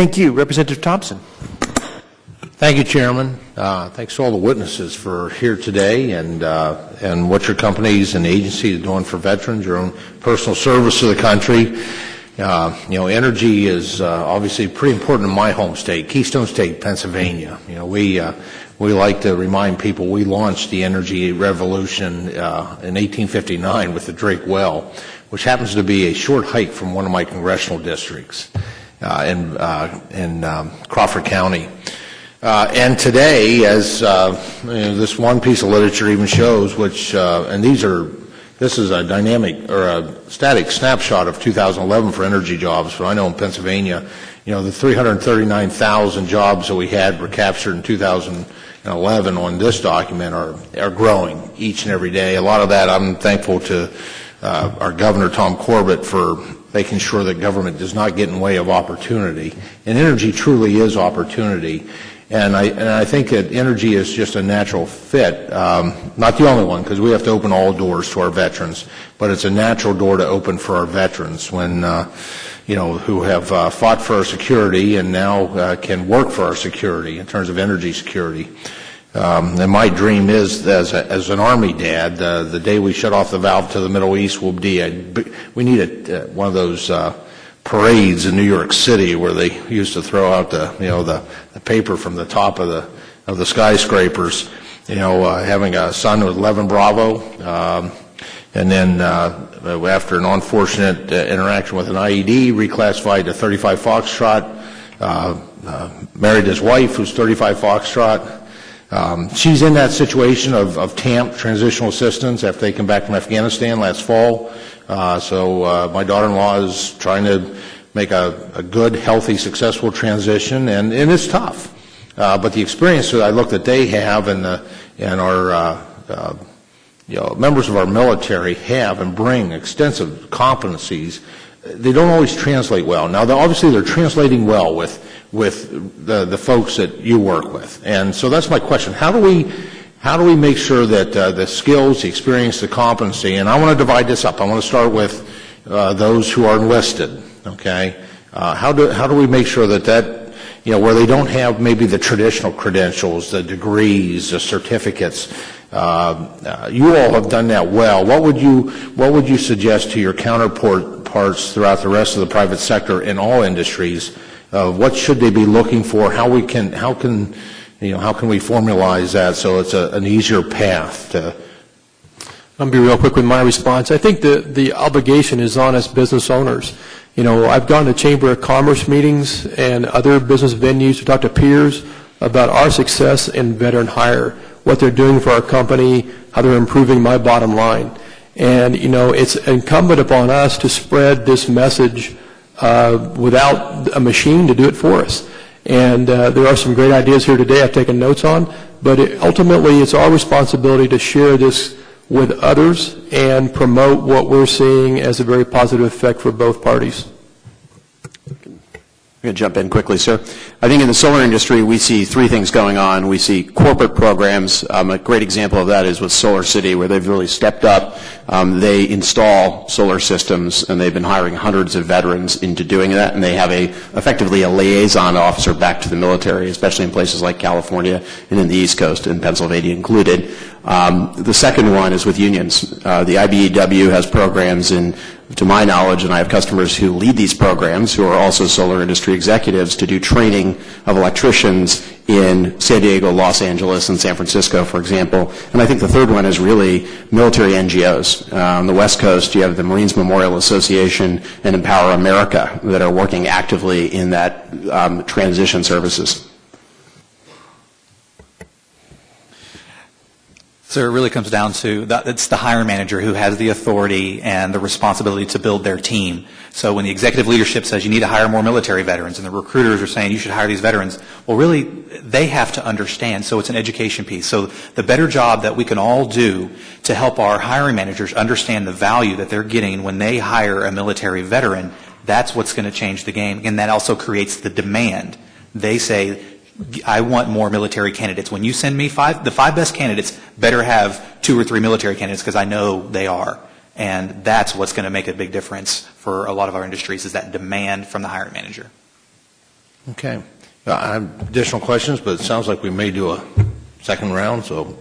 Thank you. Representative Thompson. Thank you, Chairman. Thanks to all the witnesses for here today and what your companies and agencies are doing for veterans, your own personal service to the country. Energy is obviously pretty important in my home state, Keystone State, Pennsylvania. We like to remind people we launched the energy revolution in 1859 with the Drake Well, which happens to be a short hike from one of my congressional districts in Crawford County. And today, as this one piece of literature even shows, which this is a dynamic or a static snapshot of 2011 for energy jobs. But I know in Pennsylvania, the 339,000 jobs that we had were captured in 2011 on this document are growing each and every day. A lot of that I'm thankful to our Governor Tom Corbett for making sure that government does not get in the way of opportunity. And energy truly is opportunity. And I think that energy is just a natural fit, not the only one, because we have to open all doors to our veterans, but it's a natural door to open for our veterans when, who have fought for our security and now can work for our security in terms of energy security. And my dream is, as an Army dad, the day we shut off the valve to the Middle East will be we need one of those parades in New York City where they used to throw out the paper from the top of the skyscrapers, having a son with 11 Bravo, and then after an unfortunate interaction with an IED, reclassified to 35 Foxtrot, married his wife who's 35 Foxtrot. She's in that situation of TAMP, transitional assistance, after they come back from Afghanistan last fall. So my daughter-in-law is trying to make a good, healthy, successful transition, and it's tough. But the experience that they have and our members of our military have and bring extensive competencies, they don't always translate well. Now, obviously, they're translating well with the folks that you work with, and so that's my question: How do we make sure that the skills, the experience, the competency, and I want to divide this up. I want to start with those who are enlisted. Okay, how do we make sure that where they don't have maybe the traditional credentials, the degrees, the certificates, you all have done that well. What would you suggest to your counterparts throughout the rest of the private sector in all industries? What should they be looking for? How can we formalize that so it's an easier path to? I'll be real quick with my response. I think the obligation is on us business owners. I've gone to Chamber of Commerce meetings and other business venues to talk to peers about our success in veteran hire, what they're doing for our company, how they're improving my bottom line. And, it's incumbent upon us to spread this message without a machine to do it for us. And there are some great ideas here today I've taken notes on, but ultimately it's our responsibility to share this with others and promote what we're seeing as a very positive effect for both parties. I'm going to jump in quickly, sir. I think in the solar industry, we see three things going on. We see corporate programs. A great example of that is with Solar City, where they've really stepped up. They install solar systems, and they've been hiring hundreds of veterans into doing that, and they have effectively a liaison officer back to the military, especially in places like California and in the East Coast, and Pennsylvania included. The second one is with unions. The IBEW has programs to my knowledge, and I have customers who lead these programs who are also solar industry executives to do training of electricians in San Diego, Los Angeles, and San Francisco, for example. And I think the third one is really military NGOs. On the West Coast, you have the Marines Memorial Association and Empower America that are working actively in that transition services. So it really comes down to that it's the hiring manager who has the authority and the responsibility to build their team. So when the executive leadership says you need to hire more military veterans and the recruiters are saying you should hire these veterans, well, really, they have to understand. So it's an education piece. So the better job that we can all do to help our hiring managers understand the value that they're getting when they hire a military veteran, that's what's going to change the game. And that also creates the demand. They say, I want more military candidates. When you send me the five best candidates better have 2 or 3 military candidates because I know they are. And that's what's going to make a big difference for a lot of our industries is that demand from the hiring manager. Okay. I have additional questions, but it sounds like we may do a second round, so